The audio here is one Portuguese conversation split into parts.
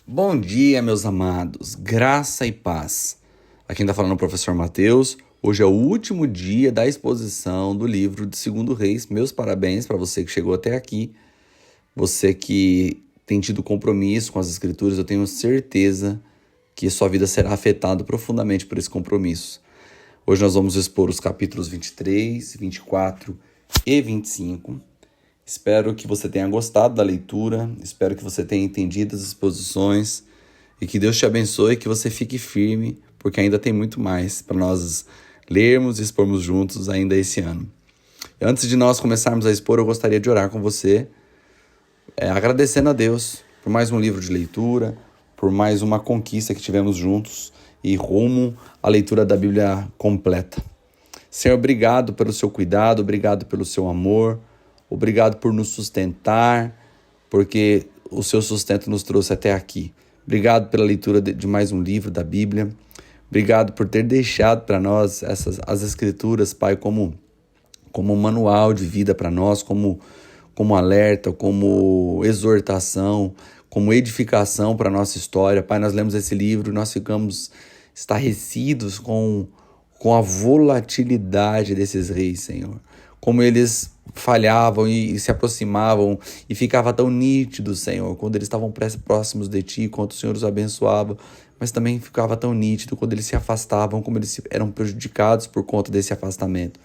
Bom dia, meus amados, graça e paz. Aqui está falando o professor Mateus. Hoje é o último dia da exposição do livro de 2 Reis. Meus parabéns para você que chegou até aqui. Você que tem tido compromisso com as escrituras, eu tenho certeza que sua vida será afetada profundamente por esse compromisso. Hoje nós vamos expor os capítulos 23, 24 e 25. Espero que você tenha gostado da leitura, espero que você tenha entendido as exposições e que Deus te abençoe e que você fique firme, porque ainda tem muito mais para nós lermos e expormos juntos ainda esse ano. Antes de nós começarmos a expor, eu gostaria de orar com você, agradecendo a Deus por mais um livro de leitura, por mais uma conquista que tivemos juntos e rumo à leitura da Bíblia completa. Senhor, obrigado pelo seu cuidado, obrigado pelo seu amor, obrigado por nos sustentar, porque o seu sustento nos trouxe até aqui. Obrigado pela leitura de mais um livro da Bíblia. Obrigado por ter deixado para nós as Escrituras, Pai, como um manual de vida para nós, como alerta, como exortação, como edificação para a nossa história. Pai, nós lemos esse livro e nós ficamos estarrecidos com a volatilidade desses reis, Senhor. Como eles falhavam e se aproximavam e ficava tão nítido, Senhor, quando eles estavam próximos de Ti, quanto o Senhor os abençoava, mas também ficava tão nítido quando eles se afastavam, como eles eram prejudicados por conta desse afastamento.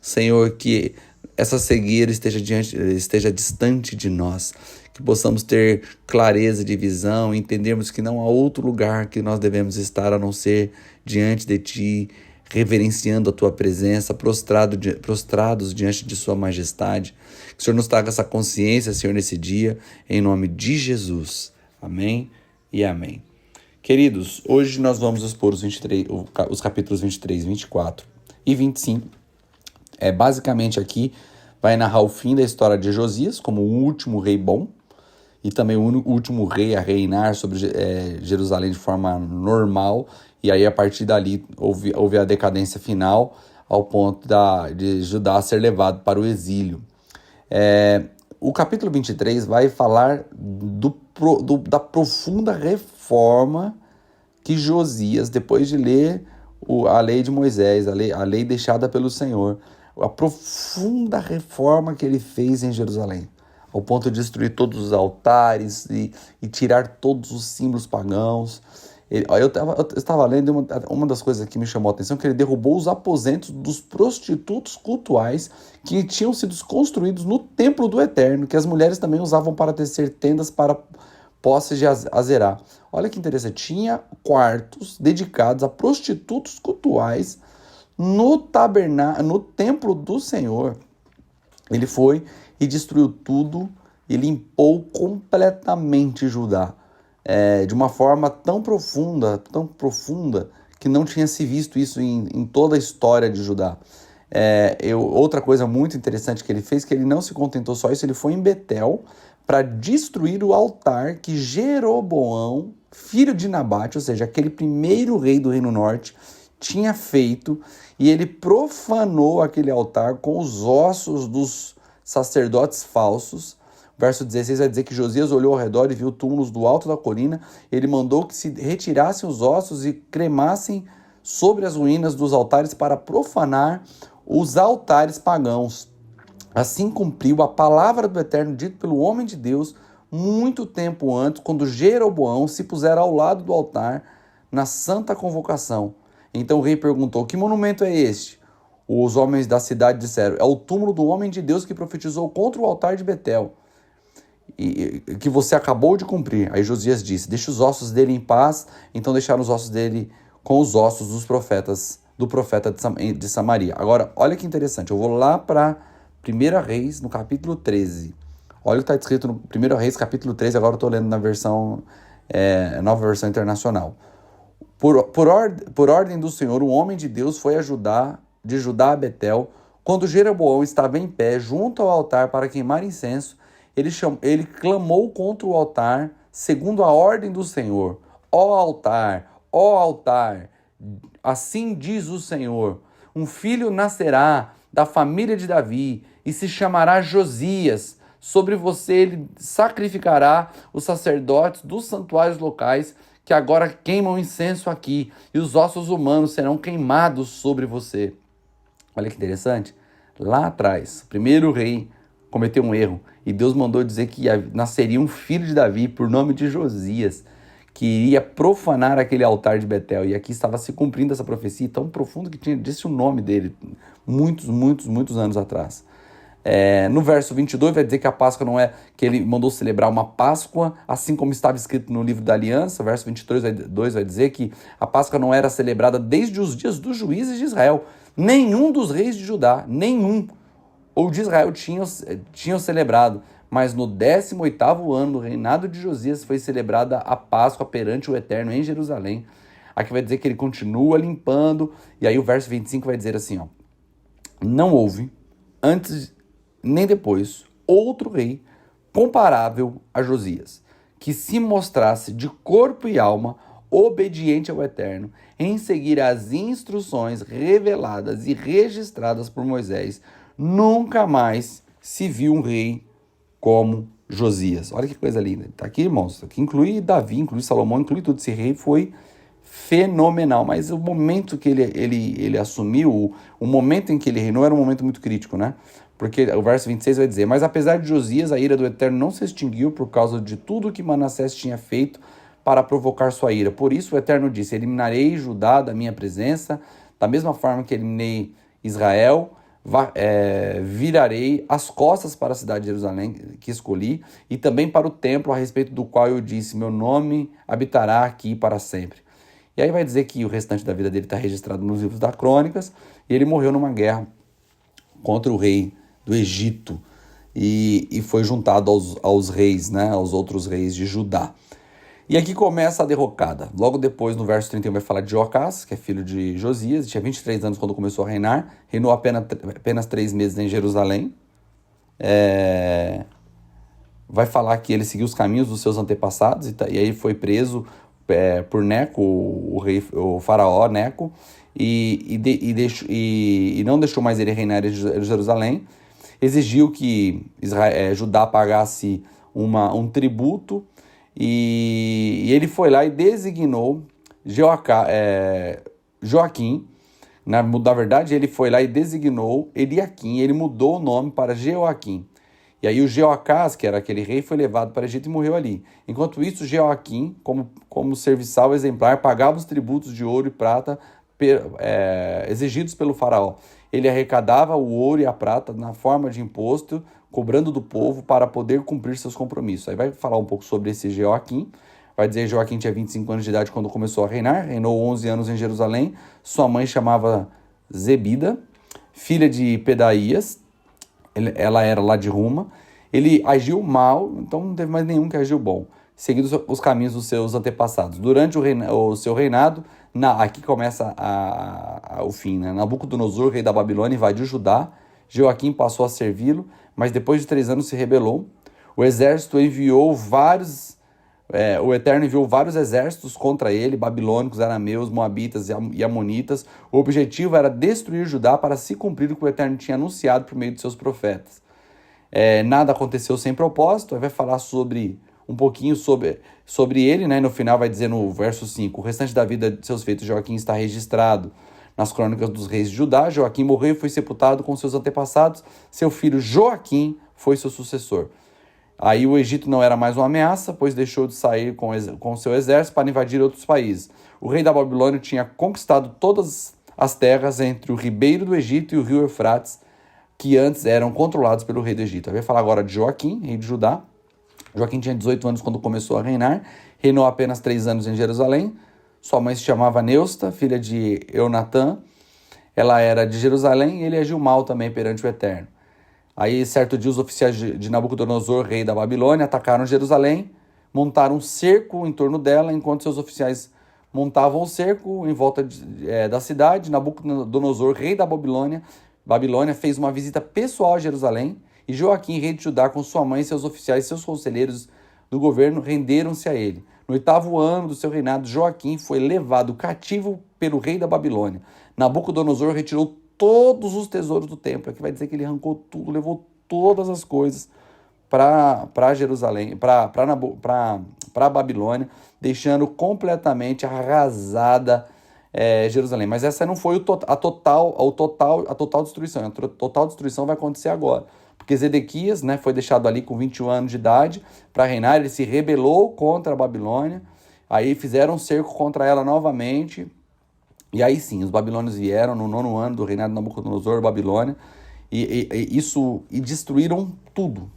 Senhor, que essa cegueira esteja distante de nós, que possamos ter clareza de visão, entendermos que não há outro lugar que nós devemos estar a não ser diante de Ti, reverenciando a Tua presença, prostrados diante de Sua majestade. Que o Senhor nos traga essa consciência, Senhor, nesse dia, em nome de Jesus. Amém e amém. Queridos, hoje nós vamos expor os capítulos 23, 24 e 25. Basicamente aqui vai narrar o fim da história de Josias como o último rei bom e também o último rei a reinar sobre Jerusalém de forma normal. E aí, a partir dali, houve a decadência final ao ponto de Judá ser levado para o exílio. O capítulo 23 vai falar da profunda reforma que Josias, depois de ler a lei de Moisés, a lei deixada pelo Senhor, a profunda reforma que ele fez em Jerusalém, ao ponto de destruir todos os altares e tirar todos os símbolos pagãos. Eu estava lendo uma das coisas que me chamou a atenção, que ele derrubou os aposentos dos prostitutos cultuais que tinham sido construídos no templo do Eterno, que as mulheres também usavam para tecer tendas para posses de Azerá. Olha que interessante, tinha quartos dedicados a prostitutos cultuais no templo do Senhor. Ele foi e destruiu tudo e limpou completamente Judá. De uma forma tão profunda, que não tinha se visto isso em toda a história de Judá. Outra coisa muito interessante que ele fez, que ele não se contentou só isso, ele foi em Betel para destruir o altar que Jeroboão, filho de Nabate, ou seja, aquele primeiro rei do Reino Norte, tinha feito, e ele profanou aquele altar com os ossos dos sacerdotes falsos. Verso 16 vai dizer que Josias olhou ao redor e viu túmulos do alto da colina. Ele mandou que se retirassem os ossos e cremassem sobre as ruínas dos altares para profanar os altares pagãos. Assim cumpriu a palavra do Eterno dito pelo homem de Deus muito tempo antes, quando Jeroboão se pusera ao lado do altar na santa convocação. Então o rei perguntou: que monumento é este? Os homens da cidade disseram: é o túmulo do homem de Deus que profetizou contra o altar de Betel, e que você acabou de cumprir. Aí Josias disse: deixe os ossos dele em paz. Então deixaram os ossos dele com os ossos do profeta de Samaria. Agora, olha que interessante, eu vou lá para 1 Reis, no capítulo 13. Olha o que está escrito no 1 Reis, capítulo 13, agora eu estou lendo na nova versão internacional. Por ordem do Senhor, um homem de Deus foi de Judá a Betel, quando Jeroboão estava em pé junto ao altar para queimar incenso. Ele clamou contra o altar, segundo a ordem do Senhor: ó altar, assim diz o Senhor, um filho nascerá da família de Davi e se chamará Josias. Sobre você ele sacrificará os sacerdotes dos santuários locais, que agora queimam incenso aqui, e os ossos humanos serão queimados sobre você. Olha que interessante. Lá atrás, o primeiro rei cometeu um erro, e Deus mandou dizer que nasceria um filho de Davi, por nome de Josias, que iria profanar aquele altar de Betel. E aqui estava se cumprindo essa profecia tão profunda que disse o nome dele muitos anos atrás. No verso 22 vai dizer que a Páscoa não é que ele mandou celebrar uma Páscoa, assim como estava escrito no livro da aliança. O verso 22 vai dizer que a Páscoa não era celebrada desde os dias dos juízes de Israel. Nenhum dos reis de Judá, nenhum, ou de Israel tinham celebrado. Mas no 18º ano do reinado de Josias foi celebrada a Páscoa perante o Eterno em Jerusalém. Aqui vai dizer que ele continua limpando. E aí o verso 25 vai dizer assim, ó: não houve, antes nem depois, outro rei comparável a Josias, que se mostrasse de corpo e alma obediente ao Eterno, em seguir as instruções reveladas e registradas por Moisés. Nunca mais se viu um rei como Josias. Olha que coisa linda. Está aqui, irmãos. Aqui inclui Davi, inclui Salomão, inclui tudo. Esse rei foi fenomenal. Mas o momento que ele assumiu, o momento em que ele reinou era um momento muito crítico, né? Porque o verso 26 vai dizer: mas apesar de Josias, a ira do Eterno não se extinguiu por causa de tudo que Manassés tinha feito para provocar sua ira. Por isso o Eterno disse: eliminarei Judá da minha presença, da mesma forma que eliminei Israel. Virarei as costas para a cidade de Jerusalém que escolhi, e também para o templo a respeito do qual eu disse: meu nome habitará aqui para sempre. E aí vai dizer que o restante da vida dele está registrado nos livros das crônicas, e ele morreu numa guerra contra o rei do Egito, e foi juntado aos reis, né, aos outros reis de Judá. E aqui começa a derrocada. Logo depois, no verso 31, vai falar de Joacás, que é filho de Josias, tinha 23 anos quando começou a reinar, reinou apenas 3 meses em Jerusalém. Vai falar que ele seguiu os caminhos dos seus antepassados, e aí foi preso por Neco, o faraó Neco, e não deixou mais ele reinar em Jerusalém. Exigiu que Judá pagasse um tributo, e ele foi lá e designou Joaquim. Na verdade, ele foi lá e designou Eliaquim. Ele mudou o nome para Jeoaquim. E aí o Jeoacás, que era aquele rei, foi levado para o Egito e morreu ali. Enquanto isso, Jeoaquim, como serviçal exemplar, pagava os tributos de ouro e prata exigidos pelo faraó. Ele arrecadava o ouro e a prata na forma de imposto, cobrando do povo para poder cumprir seus compromissos. Aí vai falar um pouco sobre esse Jeoaquim. Vai dizer que Joaquim tinha 25 anos de idade quando começou a reinar, reinou 11 anos em Jerusalém. Sua mãe chamava Zebida, filha de Pedaías. Ela era lá de Ruma. Ele agiu mal, então não teve mais nenhum que agiu bom, seguindo os caminhos dos seus antepassados. Durante o seu reinado, aqui começa o fim, né? Nabucodonosor, rei da Babilônia, invadiu Judá. Joaquim passou a servi-lo, mas depois de 3 anos se rebelou. O Eterno enviou vários exércitos contra ele, babilônicos, arameus, moabitas e amonitas. O objetivo era destruir Judá para se cumprir o que o Eterno tinha anunciado por meio de seus profetas. Nada aconteceu sem propósito. Aí vai falar um pouquinho sobre ele, né? No final vai dizer no verso 5: o restante da vida de seus feitos Joaquim está registrado nas crônicas dos reis de Judá. Joaquim morreu e foi sepultado com seus antepassados. Seu filho Joaquim foi seu sucessor. Aí o Egito não era mais uma ameaça, pois deixou de sair com seu exército para invadir outros países. O rei da Babilônia tinha conquistado todas as terras entre o ribeiro do Egito e o rio Eufrates, que antes eram controlados pelo rei do Egito. Eu vou falar agora de Joaquim, rei de Judá. Joaquim tinha 18 anos quando começou a reinar, reinou apenas 3 anos em Jerusalém. Sua mãe se chamava Neusta, filha de Eunatã. Ela era de Jerusalém e ele agiu mal também perante o Eterno. Aí, certo dia, os oficiais de Nabucodonosor, rei da Babilônia, atacaram Jerusalém, montaram um cerco em torno dela, enquanto seus oficiais montavam o cerco em volta da cidade. Nabucodonosor, rei da Babilônia, fez uma visita pessoal a Jerusalém, e Joaquim, rei de Judá, com sua mãe, seus oficiais e seus conselheiros do governo, renderam-se a ele. No 8º ano do seu reinado, Joaquim foi levado cativo pelo rei da Babilônia. Nabucodonosor retirou todos os tesouros do templo. Aqui vai dizer que ele arrancou tudo, levou todas as coisas para Jerusalém, para a Babilônia, deixando completamente arrasada Jerusalém. Mas essa não foi a total destruição. A total destruição vai acontecer agora. Porque Zedequias, né, foi deixado ali com 21 anos de idade para reinar, ele se rebelou contra a Babilônia, aí fizeram um cerco contra ela novamente, e aí sim, os babilônios vieram no 9º ano do reinado de Nabucodonosor, Babilônia, e destruíram tudo,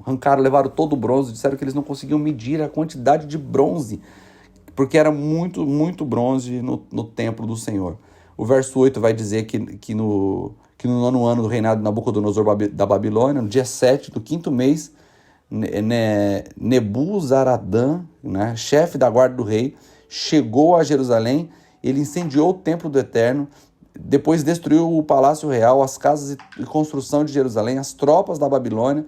arrancaram, levaram todo o bronze, disseram que eles não conseguiam medir a quantidade de bronze, porque era muito, muito bronze no templo do Senhor. O verso 8 vai dizer que no 9º ano do reinado de Nabucodonosor da Babilônia, no dia 7 do 5º mês, Nebuzaradã, né, chefe da guarda do rei, chegou a Jerusalém, ele incendiou o templo do Eterno, depois destruiu o palácio real, as casas e construção de Jerusalém, as tropas da Babilônia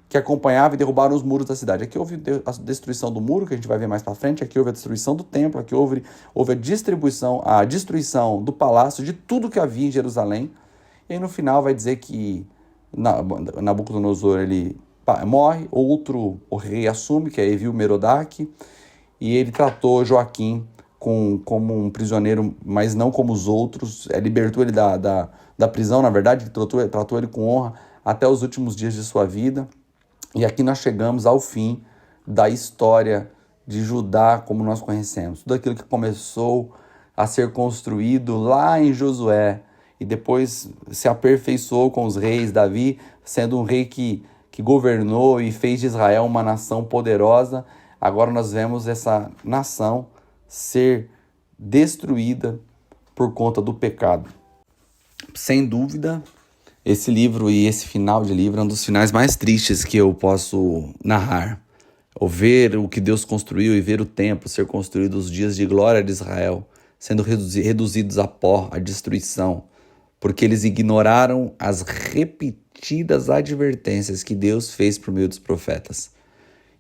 que acompanhavam e derrubaram os muros da cidade. Aqui houve a destruição do muro, que a gente vai ver mais para frente, aqui houve a destruição do templo, aqui houve a destruição do palácio, de tudo que havia em Jerusalém. E aí no final vai dizer que Nabucodonosor ele morre, o rei assume, que é Evil-Merodach, e ele tratou Joaquim como um prisioneiro, mas não como os outros, libertou ele da prisão, na verdade, tratou ele com honra até os últimos dias de sua vida. E aqui nós chegamos ao fim da história de Judá como nós conhecemos. Tudo aquilo que começou a ser construído lá em Josué e depois se aperfeiçoou com os reis, Davi sendo um rei que governou e fez de Israel uma nação poderosa. Agora nós vemos essa nação ser destruída por conta do pecado. Sem dúvida, esse livro e esse final de livro é um dos finais mais tristes que eu posso narrar. Ou ver o que Deus construiu e ver o templo ser construído, os dias de glória de Israel sendo reduzidos a pó, a destruição, porque eles ignoraram as repetidas advertências que Deus fez por meio dos profetas.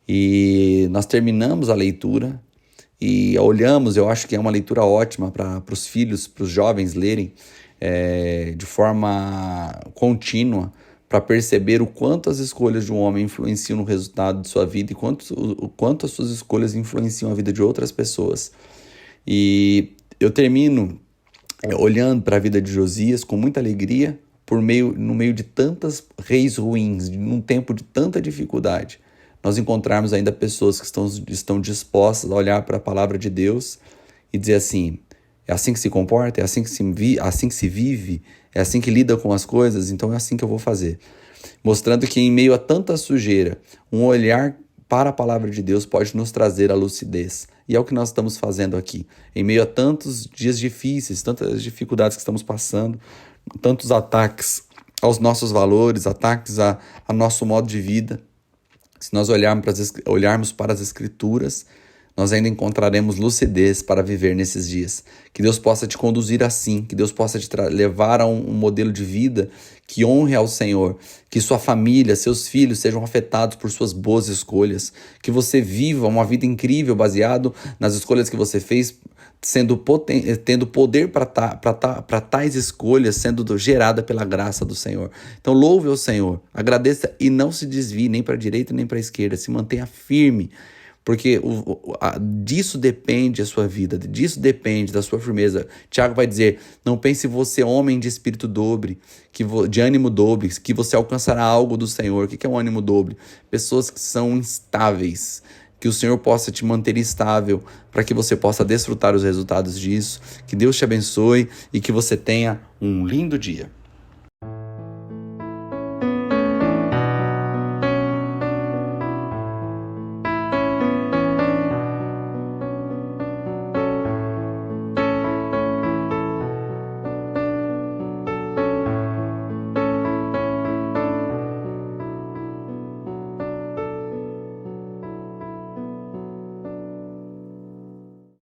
E nós terminamos a leitura e olhamos, eu acho que é uma leitura ótima para os filhos, para os jovens lerem de forma contínua, para perceber o quanto as escolhas de um homem influenciam no resultado de sua vida e o quanto as suas escolhas influenciam a vida de outras pessoas. E eu termino olhando para a vida de Josias com muita alegria, no meio de tantas reis ruins, num tempo de tanta dificuldade, nós encontrarmos ainda pessoas que estão dispostas a olhar para a palavra de Deus e dizer assim: é assim que se comporta, é assim que se vive, é assim que lida com as coisas, então é assim que eu vou fazer. Mostrando que em meio a tanta sujeira, um olhar para a palavra de Deus pode nos trazer a lucidez. E é o que nós estamos fazendo aqui. Em meio a tantos dias difíceis, tantas dificuldades que estamos passando, tantos ataques aos nossos valores, ataques a nosso modo de vida, se nós olharmos para as Escrituras, nós ainda encontraremos lucidez para viver nesses dias. Que Deus possa te conduzir assim, que Deus possa te levar a um modelo de vida que honre ao Senhor, que sua família, seus filhos sejam afetados por suas boas escolhas, que você viva uma vida incrível baseado nas escolhas que você fez, tendo poder para tais escolhas, sendo gerada pela graça do Senhor. Então louve ao Senhor, agradeça e não se desvie nem para a direita nem para a esquerda, se mantenha firme, porque disso depende a sua vida, disso depende da sua firmeza. Tiago vai dizer: não pense você, homem de espírito dobre, de ânimo dobre, que você alcançará algo do Senhor. O que é um ânimo dobre? Pessoas que são instáveis. Que o Senhor possa te manter estável para que você possa desfrutar os resultados disso. Que Deus te abençoe e que você tenha um lindo dia.